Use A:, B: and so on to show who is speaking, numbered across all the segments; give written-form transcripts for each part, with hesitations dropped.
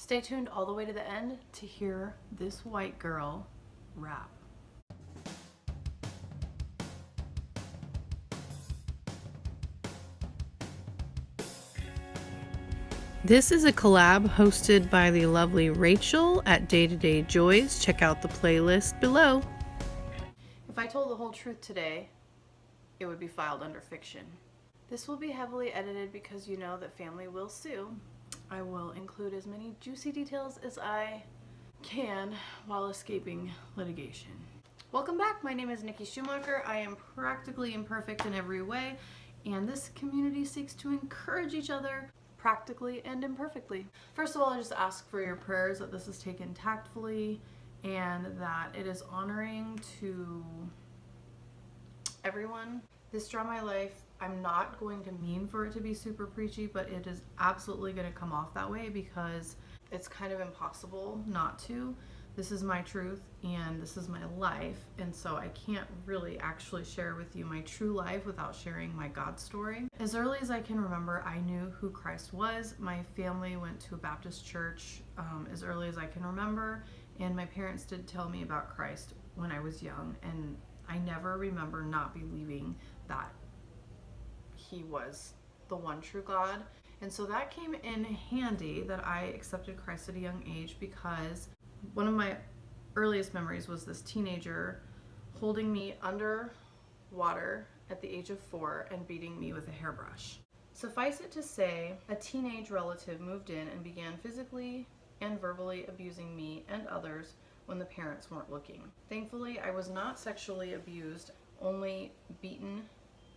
A: Stay tuned all the way to the end to hear this white girl rap. This is a collab hosted by the lovely Rachel at Day to Day Joys. Check out the playlist below. If I told the whole truth today, it would be filed under fiction. This will be heavily edited because you know that family will sue. I will include as many juicy details as I can while escaping litigation. Welcome back. My name is Nikki Schumacher. I am practically imperfect in every way, and this community seeks to encourage each other practically and imperfectly. First of all, I just ask for your prayers that this is taken tactfully and that it is honoring to everyone. This Draw My Life, I'm not going to mean for it to be super preachy, but it is absolutely going to come off that way because it's kind of impossible not to. This is my truth and this is my life, and so I can't really actually share with you my true life without sharing my God story. As early as I can remember, I knew who Christ was. My family went to a Baptist church as early as I can remember, and my parents did tell me about Christ when I was young, and I never remember not believing that he was the one true God. And so that came in handy that I accepted Christ at a young age, because one of my earliest memories was this teenager holding me under water at the age of 4 and beating me with a hairbrush. Suffice it to say, a teenage relative moved in and began physically and verbally abusing me and others when the parents weren't looking. Thankfully, I was not sexually abused, only beaten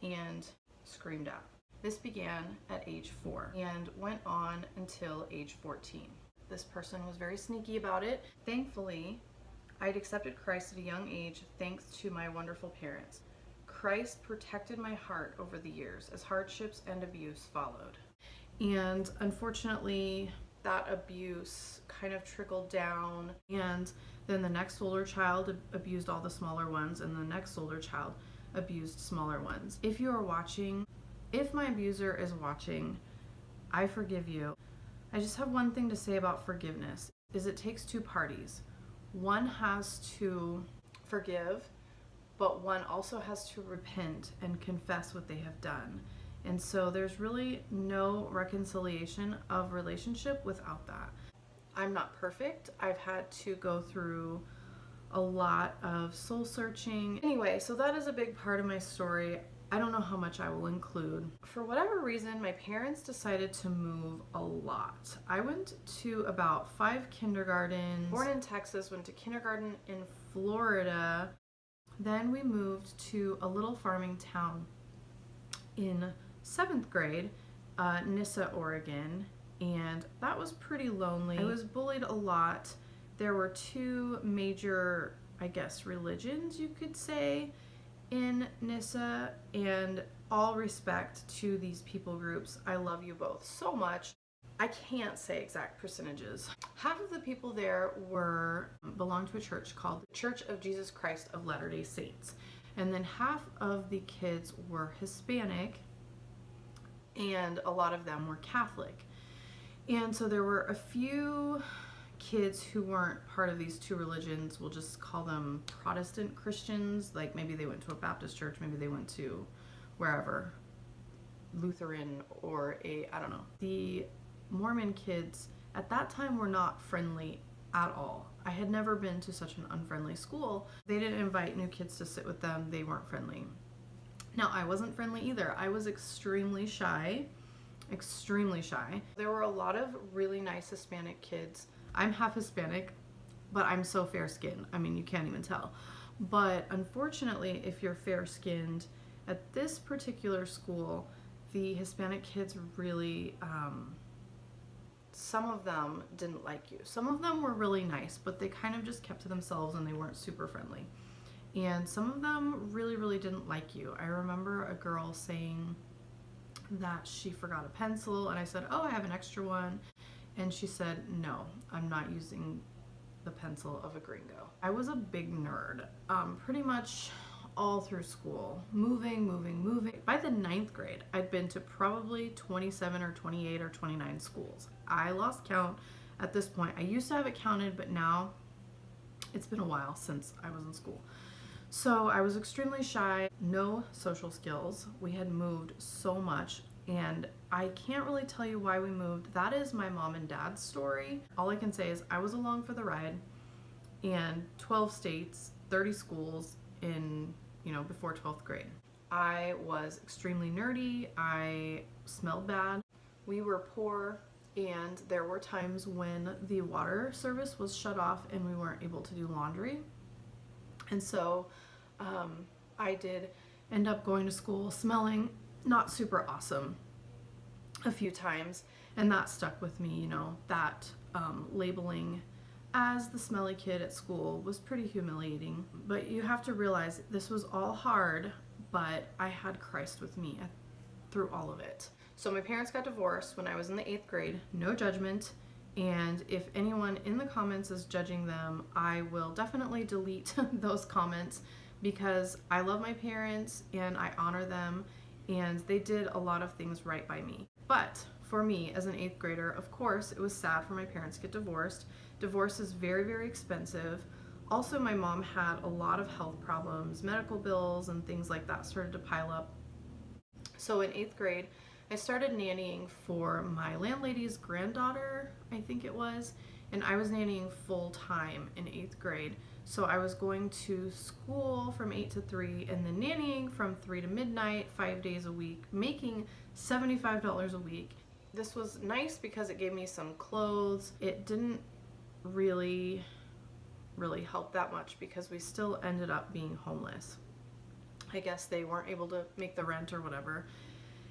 A: and screamed at. This began at age 4 and went on until age 14. This person was very sneaky about it. Thankfully, I'd accepted Christ at a young age thanks to my wonderful parents. Christ protected my heart over the years as hardships and abuse followed. And unfortunately, that abuse kind of trickled down, and then the next older child abused all the smaller ones, and the next older child abused smaller ones. If you are watching, if my abuser is watching, I forgive you. I just have one thing to say about forgiveness, is it takes two parties. One has to forgive, but one also has to repent and confess what they have done. And so there's really no reconciliation of relationship without that. I'm not perfect. I've had to go through a lot of soul searching. Anyway, so that is a big part of my story. I don't know how much I will include. For whatever reason, my parents decided to move a lot. I went to about 5 kindergartens. Born in Texas, went to kindergarten in Florida. Then we moved to a little farming town in 7th grade, Nyssa, Oregon, and that was pretty lonely. I was bullied a lot. There were 2 major, I guess, religions, you could say, in Nyssa, and all respect to these people groups. I love you both so much. I can't say exact percentages. Half of the people there belonged to a church called the Church of Jesus Christ of Latter-day Saints, and then half of the kids were Hispanic, and a lot of them were Catholic. And so there were a few kids who weren't part of these 2 religions. We'll just call them Protestant Christians. Like maybe they went to a Baptist church, maybe they went to wherever, Lutheran, or I don't know. The Mormon kids at that time were not friendly at all. I had never been to such an unfriendly school. They didn't invite new kids to sit with them. They weren't friendly. Now, I wasn't friendly either. I was extremely shy. There were a lot of really nice Hispanic kids. I'm half Hispanic, but I'm so fair-skinned. I mean, you can't even tell. But unfortunately, if you're fair-skinned, at this particular school, the Hispanic kids really, some of them didn't like you. Some of them were really nice, but they kind of just kept to themselves and they weren't super friendly. And some of them really, really didn't like you. I remember a girl saying that she forgot a pencil, and I said, oh, I have an extra one. And she said, no, I'm not using the pencil of a gringo. I was a big nerd, pretty much all through school, moving. By the 9th grade, I'd been to probably 27 or 28 or 29 schools. I lost count. at this point. I used to have it counted, but now it's been a while since I was in school. So I was extremely shy, no social skills. We had moved so much, and I can't really tell you why we moved. That is my mom and dad's story. All I can say is I was along for the ride, and 12 states, 30 schools in, before 12th grade. I was extremely nerdy. I smelled bad. We were poor, and there were times when the water service was shut off and we weren't able to do laundry. And so I did end up going to school smelling not super awesome a few times, and that stuck with me. That labeling as the smelly kid at school was pretty humiliating. But you have to realize this was all hard, but I had Christ with me through all of it. So my parents got divorced when I was in the 8th grade, no judgment. And if anyone in the comments is judging them, I will definitely delete those comments, because I love my parents and I honor them, and they did a lot of things right by me. But for me as an 8th grader, of course, it was sad for my parents to get divorced. Divorce is very, very expensive. Also, my mom had a lot of health problems, medical bills and things like that started to pile up. So in 8th grade, I started nannying for my landlady's granddaughter, I think it was, and I was nannying full time in 8th grade. So I was going to school from 8 to 3 and then nannying from 3 to midnight, 5 days a week, making $75 a week. This was nice because it gave me some clothes. It didn't really help that much because we still ended up being homeless. I guess they weren't able to make the rent or whatever.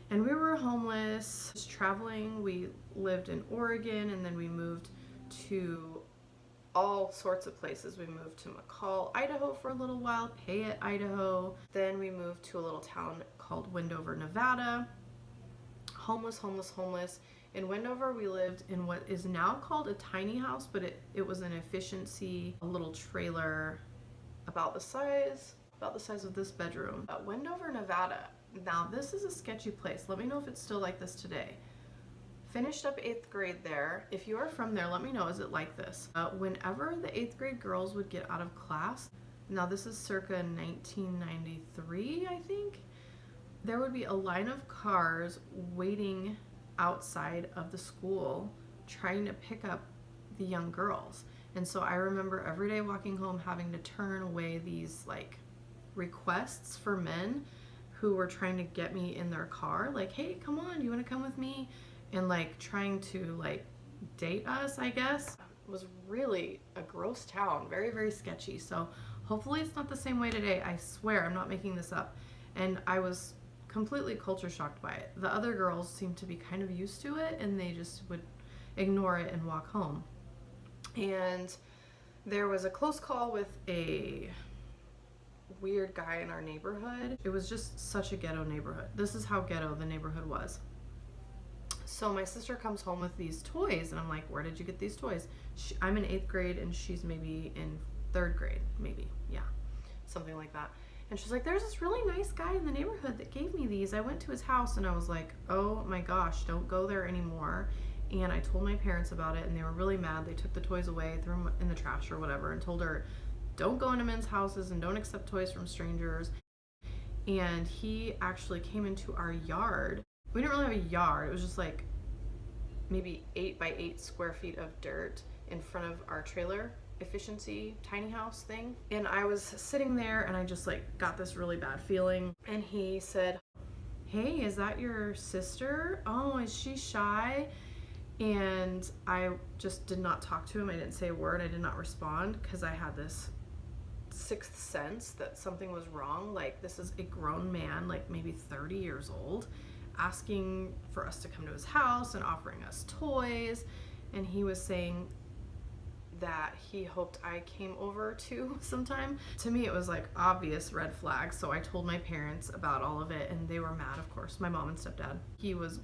A: And we were homeless, just traveling. We lived in Oregon, and then we moved to all sorts of places. We moved to McCall, Idaho for a little while, Payette, Idaho. Then we moved to a little town called Wendover, Nevada. Homeless. In Wendover, we lived in what is now called a tiny house, but it was an efficiency, a little trailer about the size of this bedroom. Wendover, Nevada. Now, this is a sketchy place. Let me know if it's still like this today. Finished up 8th grade there. If you are from there, let me know, is it like this? Whenever the 8th grade girls would get out of class, now this is circa 1993, I think, there would be a line of cars waiting outside of the school trying to pick up the young girls. And so I remember every day walking home having to turn away these requests for men who were trying to get me in their car, hey, come on, do you want to come with me? And trying to date us, I guess. It was really a gross town, very, very sketchy. So hopefully it's not the same way today. I swear, I'm not making this up. And I was completely culture shocked by it. The other girls seemed to be kind of used to it, and they just would ignore it and walk home. And there was a close call with a weird guy in our neighborhood. It was just such a ghetto neighborhood. This is how ghetto the neighborhood was. So my sister comes home with these toys, and I'm like, where did you get these toys? I'm in 8th grade, and she's maybe in 3rd grade, maybe. Yeah, something like that. And she's like, there's this really nice guy in the neighborhood that gave me these. I went to his house, and I was like, oh my gosh, don't go there anymore. And I told my parents about it, and they were really mad. They took the toys away, threw them in the trash or whatever, and told her, don't go into men's houses and don't accept toys from strangers. And he actually came into our yard. We didn't really have a yard. It was just maybe 8 by 8 square feet of dirt in front of our trailer efficiency tiny house thing. And I was sitting there, and I just got this really bad feeling. And he said, hey, is that your sister? Oh, is she shy? And I just did not talk to him. I didn't say a word. I did not respond because I had this sixth sense that something was wrong. This is a grown man, maybe 30 years old, asking for us to come to his house and offering us toys. And he was saying that he hoped I came over too sometime. To me, it was obvious red flag. So I told my parents about all of it, and they were mad, of course, my mom and stepdad. He was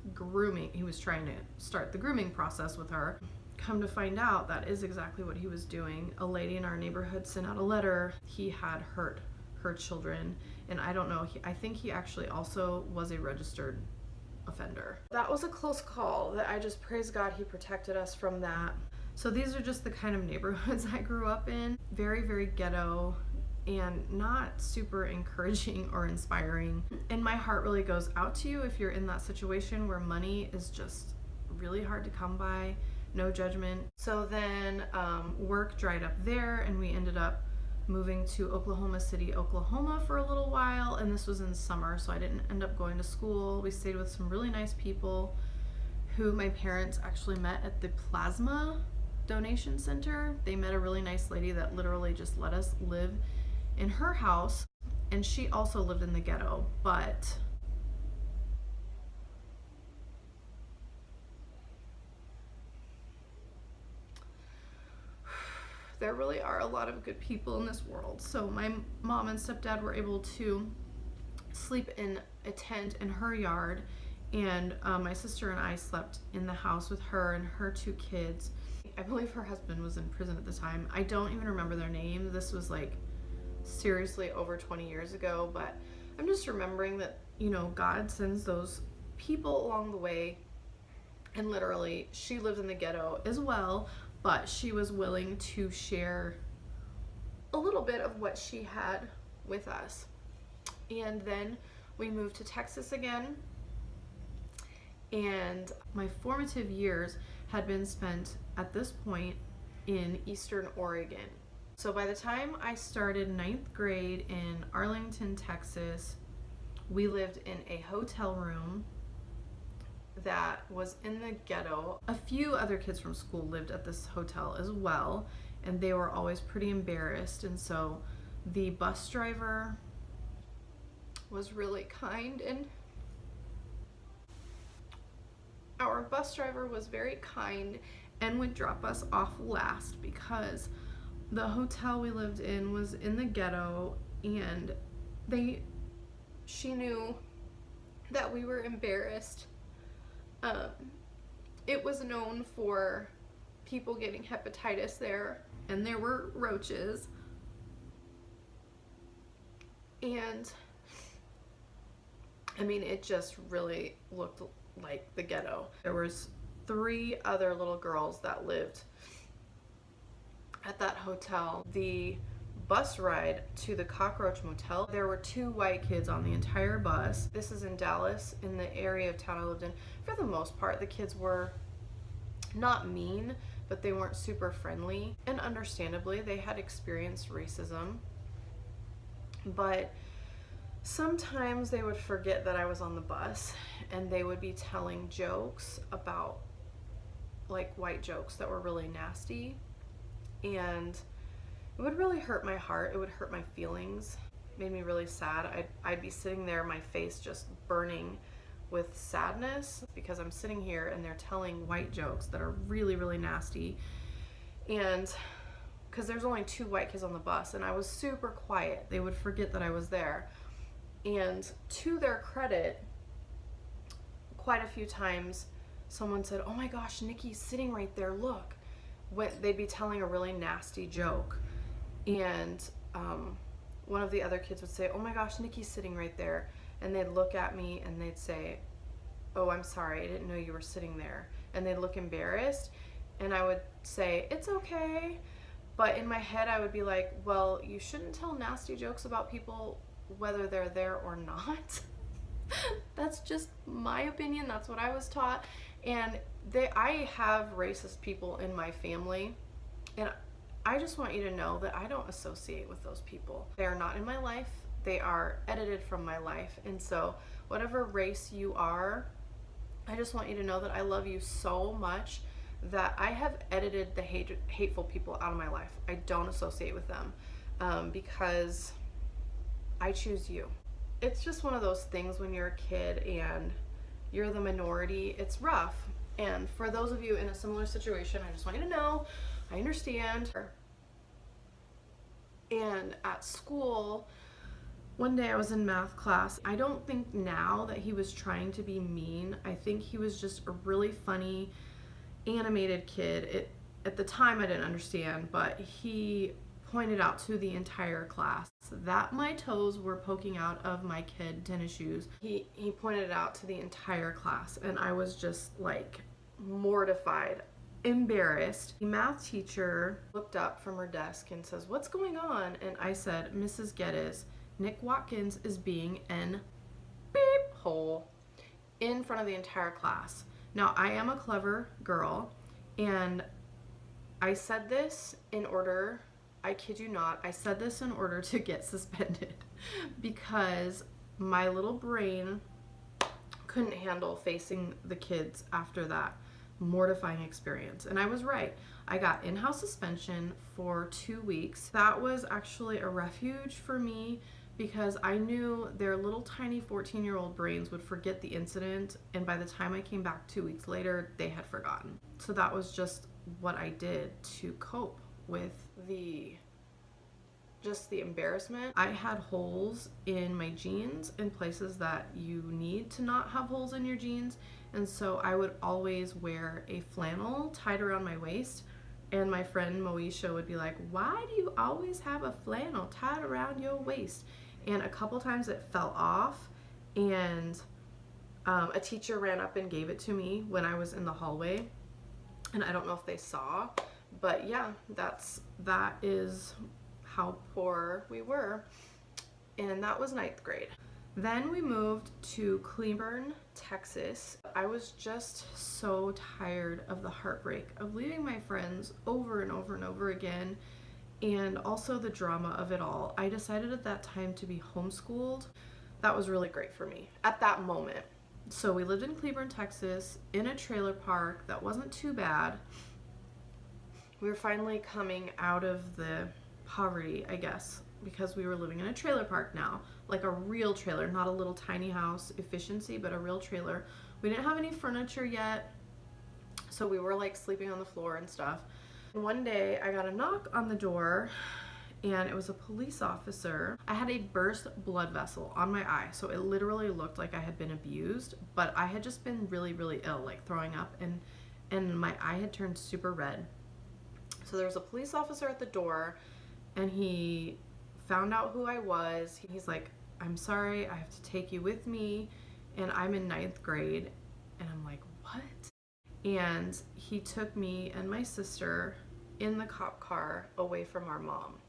A: trying to start the grooming process with her. Come to find out, that is exactly what he was doing. A lady in our neighborhood sent out a letter. He had hurt her children, and I don't know, I think he actually also was a registered offender. That was a close call that I just praise God he protected us from that. So these are just the kind of neighborhoods I grew up in. Very, very ghetto and not super encouraging or inspiring. And my heart really goes out to you if you're in that situation where money is just really hard to come by. No judgment. So then work dried up there, and we ended up moving to Oklahoma City, Oklahoma for a little while, and this was in summer, so I didn't end up going to school. We stayed with some really nice people who my parents actually met at the plasma donation center. They met a really nice lady that literally just let us live in her house, and she also lived in the ghetto, but there really are a lot of good people in this world. So my mom and stepdad were able to sleep in a tent in her yard, and my sister and I slept in the house with her and her 2 kids. I believe her husband was in prison at the time. I don't even remember their name. This was like seriously over 20 years ago, but I'm just remembering that, you know, God sends those people along the way. And literally, she lived in the ghetto as well, but she was willing to share a little bit of what she had with us. And then we moved to Texas again, and my formative years had been spent at this point in Eastern Oregon. So by the time I started 9th grade in Arlington, Texas, we lived in a hotel room that was in the ghetto. A few other kids from school lived at this hotel as well, and they were always pretty embarrassed. And so the bus driver was really kind, and our bus driver was very kind and would drop us off last because the hotel we lived in was in the ghetto, and she knew that we were embarrassed. It was known for people getting hepatitis there, and there were roaches. And I mean, it just really looked like the ghetto. There was 3 other little girls that lived at that hotel. The bus ride to the Cockroach Motel, there were 2 white kids on the entire bus. This is in Dallas, in the area of town I lived in. For the most part, the kids were not mean, but they weren't super friendly. And understandably, they had experienced racism. But sometimes they would forget that I was on the bus, and they would be telling jokes about, like, white jokes that were really nasty. And it would really hurt my heart. It would hurt my feelings. It made me really sad. I'd be sitting there, my face just burning with sadness because I'm sitting here and they're telling white jokes that are really, really nasty. And because there's only 2 white kids on the bus, and I was super quiet. They would forget that I was there. And to their credit, quite a few times someone said, "Oh my gosh, Nikki's sitting right there, look." When they'd be telling a really nasty joke, and one of the other kids would say, "Oh my gosh, Nikki's sitting right there," and they'd look at me and they'd say, "Oh, I'm sorry, I didn't know you were sitting there," and they'd look embarrassed, and I would say, "It's okay," but in my head I would be like, well, you shouldn't tell nasty jokes about people whether they're there or not. That's just my opinion. That's what I was taught. And I have racist people in my family, and I just want you to know that I don't associate with those people. They are not in my life. They are edited from my life. And so whatever race you are, I just want you to know that I love you so much that I have edited the hateful people out of my life. I don't associate with them because I choose you. It's just one of those things when you're a kid and you're the minority. It's rough. And for those of you in a similar situation, I just want you to know, I understand. And at school, one day I was in math class. I don't think now that he was trying to be mean. I think he was just a really funny, animated kid. At the time I didn't understand, but he pointed out to the entire class that my toes were poking out of my kid tennis shoes. He pointed it out to the entire class, and I was just like mortified. embarrassed. The math teacher looked up from her desk and says, "What's going on?" And I said, "Mrs. Geddes, Nick Watkins is being an beep hole," in front of the entire class. Now, I am a clever girl, and I said this in order, I kid you not, I said this in order to get suspended because my little brain couldn't handle facing the kids after that mortifying experience. And I was right. I got in-house suspension for 2 weeks. That was actually a refuge for me because I knew their little tiny 14-year-old brains would forget the incident, and by the time I came back 2 weeks later, they had forgotten. So that was just what I did to cope with the embarrassment. I had holes in my jeans in places that you need to not have holes in your jeans, and so I would always wear a flannel tied around my waist, and my friend Moesha would be like, "Why do you always have a flannel tied around your waist?" And a couple times it fell off, and a teacher ran up and gave it to me when I was in the hallway, and I don't know if they saw, but yeah, that is how poor we were. And that was 9th grade. Then we moved to Cleburne, Texas. I was just so tired of the heartbreak of leaving my friends over and over and over again, and also the drama of it all. I decided at that time to be homeschooled. That was really great for me at that moment. So we lived in Cleburne, Texas, in a trailer park that wasn't too bad. We were finally coming out of the poverty, I guess, because we were living in a trailer park now, like a real trailer, not a little tiny house efficiency, but a real trailer. We didn't have any furniture yet, so we were like sleeping on the floor and stuff. And one day I got a knock on the door, and it was a police officer. I had a burst blood vessel on my eye, so it literally looked like I had been abused, but I had just been really, really ill, like throwing up, and my eye had turned super red. So there was a police officer at the door, and he found out who I was. He's like, "I'm sorry, I have to take you with me," and I'm in 9th grade, and I'm like, "What?" And he took me and my sister in the cop car away from our mom,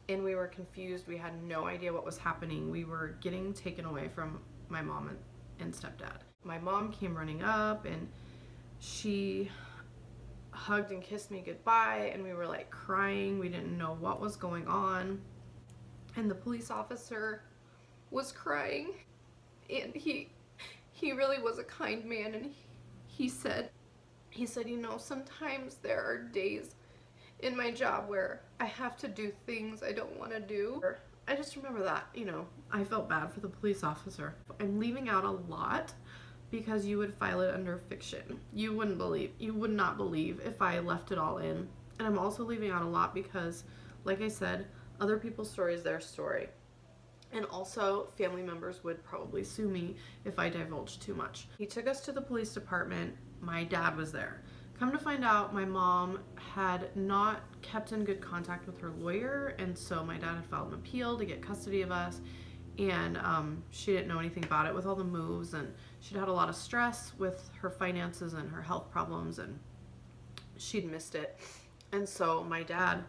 A: and we were confused. We had no idea what was happening. We were getting taken away from my mom and stepdad. My mom came running up, and she hugged and kissed me goodbye, and we were like crying. We didn't know what was going on, and the police officer was crying, and he really was a kind man, and he said, "You know, sometimes there are days in my job where I have to do things I don't want to do." I just remember that, you know, I felt bad for the police officer. I'm leaving out a lot because you would file it under fiction. You would not believe if I left it all in. And I'm also leaving out a lot because, like I said, other people's story is their story. And also, family members would probably sue me if I divulged too much. He took us to the police department. My dad was there. Come to find out, my mom had not kept in good contact with her lawyer, and so my dad had filed an appeal to get custody of us, and she didn't know anything about it with all the moves, and she'd had a lot of stress with her finances and her health problems, and she'd missed it. And so my dad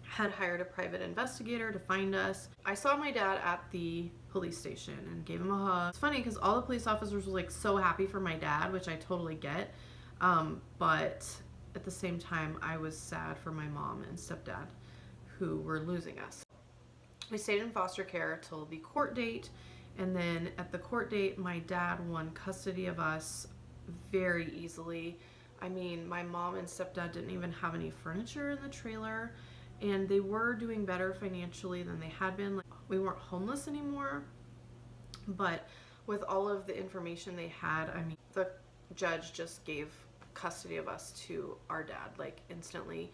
A: had hired a private investigator to find us. I saw my dad at the police station and gave him a hug. It's funny because all the police officers were like so happy for my dad, which I totally get, but at the same time I was sad for my mom and stepdad who were losing us. We stayed in foster care till the court date, and then at the court date my dad won custody of us very easily. I mean, my mom and stepdad didn't even have any furniture in the trailer, and they were doing better financially than they had been. Like, we weren't homeless anymore, but with all of the information they had, I mean, the judge just gave custody of us to our dad, like, instantly.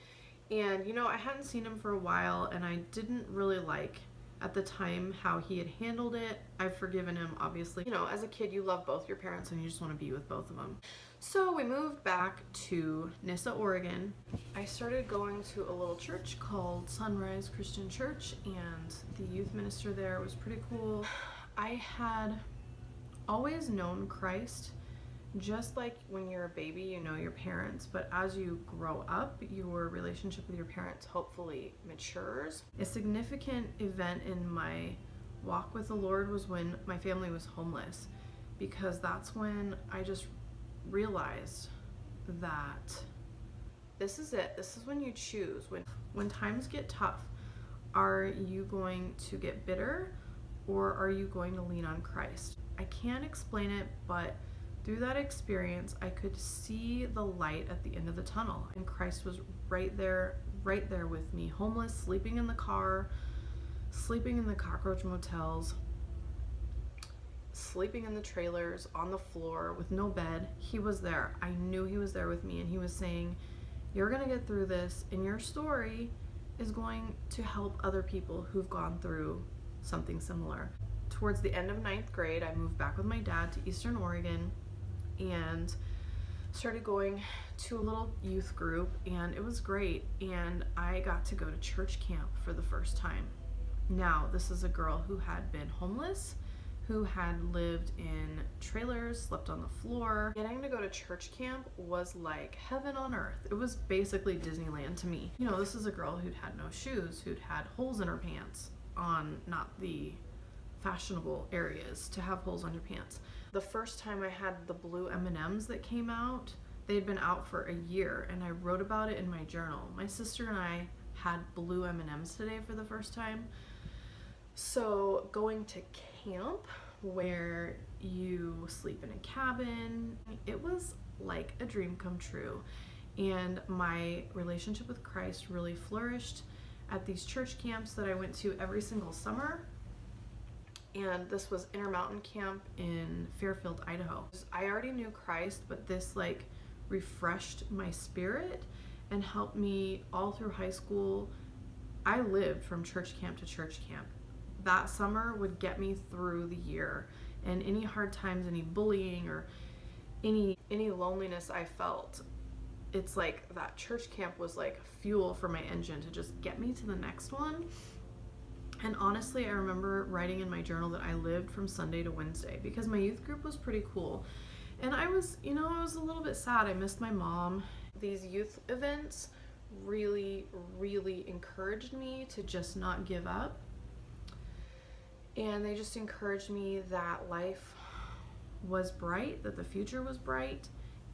A: And, you know, I hadn't seen him for a while, and I didn't really like, at the time, how he had handled it. I've forgiven him, obviously. You know, as a kid, you love both your parents, and you just want to be with both of them. So we moved back to Nyssa, Oregon. I started going to a little church called Sunrise Christian Church, and the youth minister there was pretty cool. I had always known Christ, Just like when you're a baby, you know your parents, but as you grow up, your relationship with your parents hopefully matures. A significant event in my walk with the Lord was when my family was homeless, because that's when I just realized that this is it. This is when you choose. When times get tough, are you going to get bitter, or are you going to lean on Christ? I can't explain it, but through that experience, I could see the light at the end of the tunnel, and Christ was right there with me, homeless, sleeping in the car, sleeping in the cockroach motels, sleeping in the trailers, on the floor with no bed. He was there. I knew he was there with me, and he was saying, you're going to get through this, and your story is going to help other people who've gone through something similar. Towards the end of 9th grade, I moved back with my dad to Eastern Oregon and started going to a little youth group, and it was great, and I got to go to church camp for the first time. Now, this is a girl who had been homeless, who had lived in trailers, slept on the floor. Getting to go to church camp was like heaven on earth. It was basically Disneyland to me. You know, this is a girl who'd had no shoes, who'd had holes in her pants, on not the fashionable areas to have holes on your pants. The first time I had the blue M&Ms that came out, they'd been out for a year, and I wrote about it in my journal. My sister and I had blue M&Ms today for the first time. So going to camp where you sleep in a cabin, it was like a dream come true. And my relationship with Christ really flourished at these church camps that I went to every single summer. And this was Intermountain Camp in Fairfield, Idaho. I already knew Christ, but this like refreshed my spirit and helped me all through high school. I lived from church camp to church camp. That summer would get me through the year, and any hard times, any bullying, or any loneliness I felt, it's like that church camp was like fuel for my engine to just get me to the next one. And honestly, I remember writing in my journal that I lived from Sunday to Wednesday, because my youth group was pretty cool. And I was a little bit sad. I missed my mom. These youth events really, really encouraged me to just not give up. And they just encouraged me that life was bright, that the future was bright,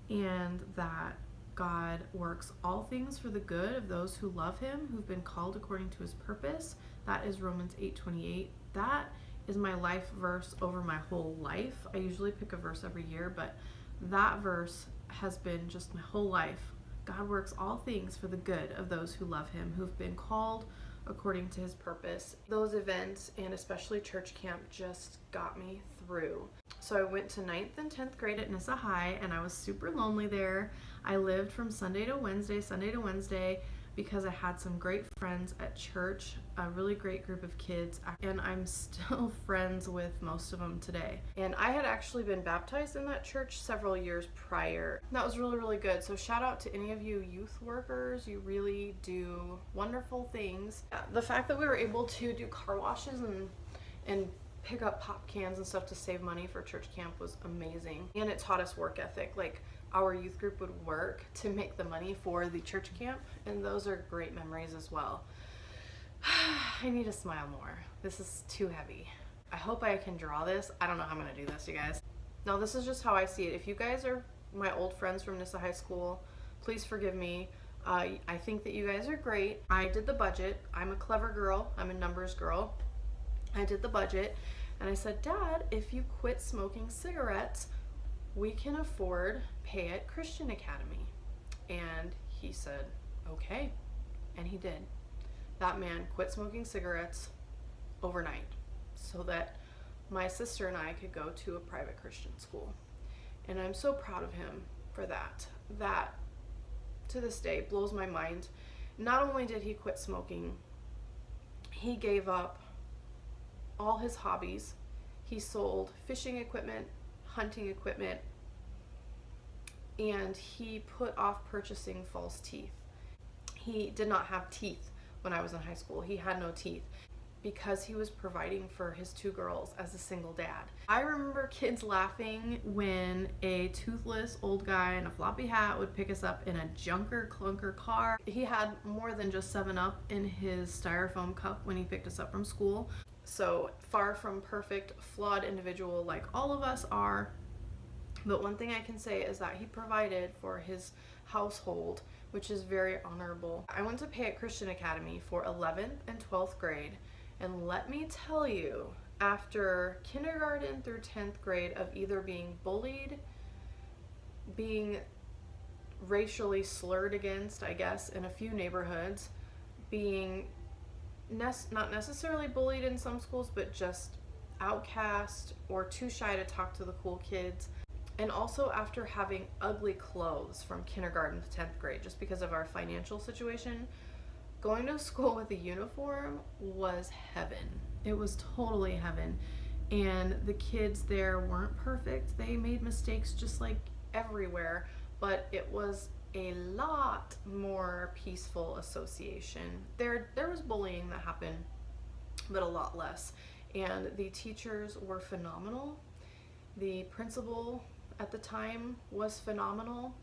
A: and that God works all things for the good of those who love him, who've been called according to his purpose. That is Romans 8:28. That is my life verse over my whole life. I usually pick a verse every year, but that verse has been just my whole life. God works all things for the good of those who love him, who've been called according to his purpose. Those events, and especially church camp, just got me through. So I went to 9th and 10th grade at Nissa High, and I was super lonely there. I lived from Sunday to Wednesday, because I had some great friends at church, a really great group of kids, and I'm still friends with most of them today. And I had actually been baptized in that church several years prior. That was really, really good. So shout out to any of you youth workers. You really do wonderful things. The fact that we were able to do car washes and pick up pop cans and stuff to save money for church camp was amazing. And it taught us work ethic. Like, our youth group would work to make the money for the church camp, and those are great memories as well. I need to smile more. This is too heavy. I hope I can draw this. I don't know how I'm gonna do this, you guys. No, this is just how I see it. If you guys are my old friends from Nissa High School, please forgive me. I think that you guys are great. I did the budget. I'm a clever girl. I'm a numbers girl. I did the budget, and I said, Dad, if you quit smoking cigarettes, we can afford pay at Christian Academy. And he said, okay. And he did. That man quit smoking cigarettes overnight so that my sister and I could go to a private Christian school. And I'm so proud of him for that. That, to this day, blows my mind. Not only did he quit smoking, he gave up all his hobbies. He sold fishing equipment, hunting equipment, and he put off purchasing false teeth. He did not have teeth when I was in high school. He had no teeth because he was providing for his 2 girls as a single dad. I remember kids laughing when a toothless old guy in a floppy hat would pick us up in a junker clunker car. He had more than just 7-Up in his styrofoam cup when he picked us up from school. So far from perfect, flawed individual like all of us are. But one thing I can say is that he provided for his household, which is very honorable. I went to Payette Christian Academy for 11th and 12th grade. And let me tell you, after kindergarten through 10th grade of either being bullied, being racially slurred against, I guess, in a few neighborhoods, being not necessarily bullied in some schools, but just outcast or too shy to talk to the cool kids, and also after having ugly clothes from kindergarten to 10th grade just because of our financial situation, going to school with a uniform was heaven. It was totally heaven. And the kids there weren't perfect. They made mistakes just like everywhere, but it was a lot more peaceful association. There was bullying that happened, but a lot less. And the teachers were phenomenal. The principal at the time was phenomenal.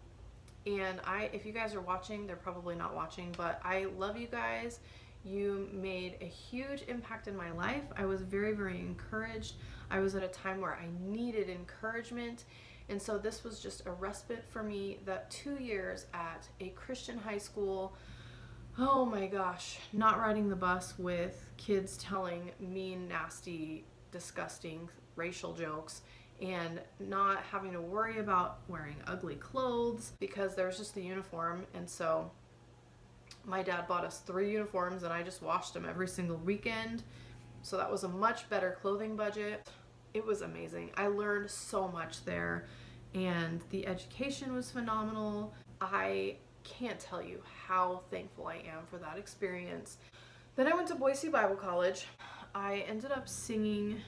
A: And if you guys are watching, they're probably not watching, but I love you guys. You made a huge impact in my life. I was very, very encouraged. I was at a time where I needed encouragement. And so this was just a respite for me. That 2 years at a Christian high school, oh my gosh, not riding the bus with kids telling mean, nasty, disgusting racial jokes, and not having to worry about wearing ugly clothes because there was just the uniform. And so my dad bought us 3 uniforms and I just washed them every single weekend. So that was a much better clothing budget. It was amazing. I learned so much there and the education was phenomenal. I can't tell you how thankful I am for that experience. Then I went to Boise Bible College. I ended up singing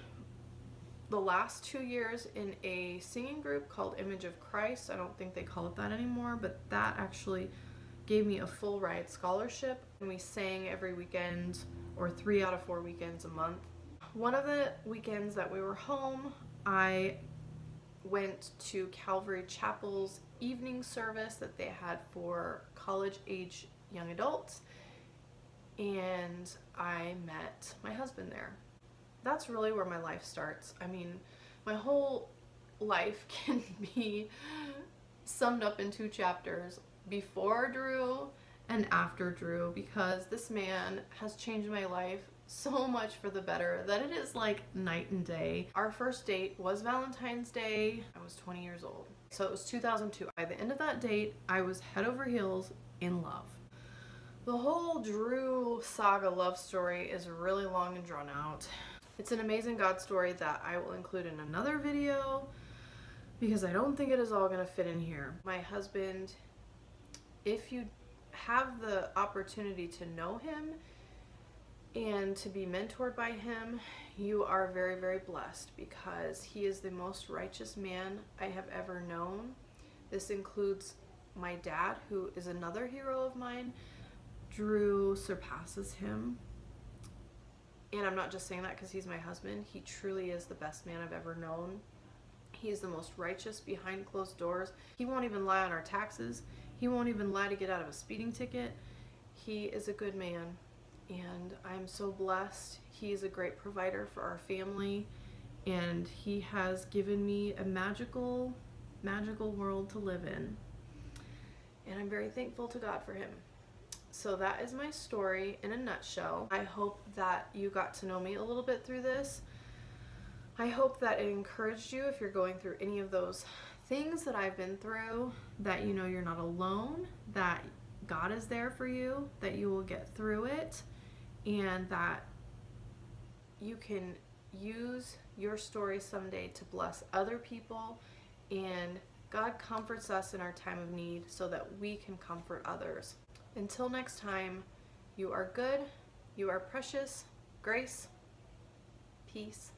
A: the last 2 years in a singing group called Image of Christ. I don't think they call it that anymore, but that actually gave me a full ride scholarship. And we sang every weekend, or 3 out of 4 weekends a month. One of the weekends that we were home, I went to Calvary Chapel's evening service that they had for college age young adults, and I met my husband there. That's really where my life starts. I mean, my whole life can be summed up in 2 chapters, before Drew and after Drew, because this man has changed my life so much for the better that it is like night and day. Our first date was Valentine's Day. I was 20 years old. So it was 2002. By the end of that date, I was head over heels in love. The whole Drew saga love story is really long and drawn out. It's an amazing God story that I will include in another video because I don't think it is all going to fit in here. My husband, if you have the opportunity to know him and to be mentored by him, you are very, very blessed because he is the most righteous man I have ever known. This includes my dad, who is another hero of mine. Drew surpasses him. And I'm not just saying that because he's my husband. He truly is the best man I've ever known. He is the most righteous behind closed doors. He won't even lie on our taxes. He won't even lie to get out of a speeding ticket. He is a good man, and I'm so blessed. He is a great provider for our family, and he has given me a magical, magical world to live in. And I'm very thankful to God for him. So that is my story in a nutshell. I hope that you got to know me a little bit through this. I hope that it encouraged you if you're going through any of those things that I've been through, that you know you're not alone, that God is there for you, that you will get through it, and that you can use your story someday to bless other people, and God comforts us in our time of need so that we can comfort others. Until next time, you are good, you are precious, grace, peace.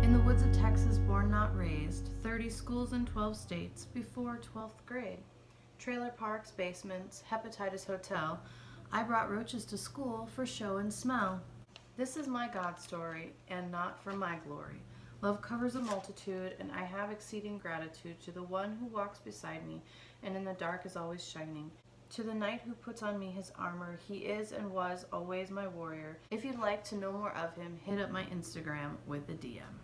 A: In the woods of Texas, born not raised, 30 schools in 12 states before 12th grade. Trailer parks, basements, hepatitis hotel. I brought roaches to school for show and smell. This is my God story, and not for my glory. Love covers a multitude, and I have exceeding gratitude to the one who walks beside me, and in the dark is always shining. To the knight who puts on me his armor, he is and was always my warrior. If you'd like to know more of him, hit up my Instagram with a DM.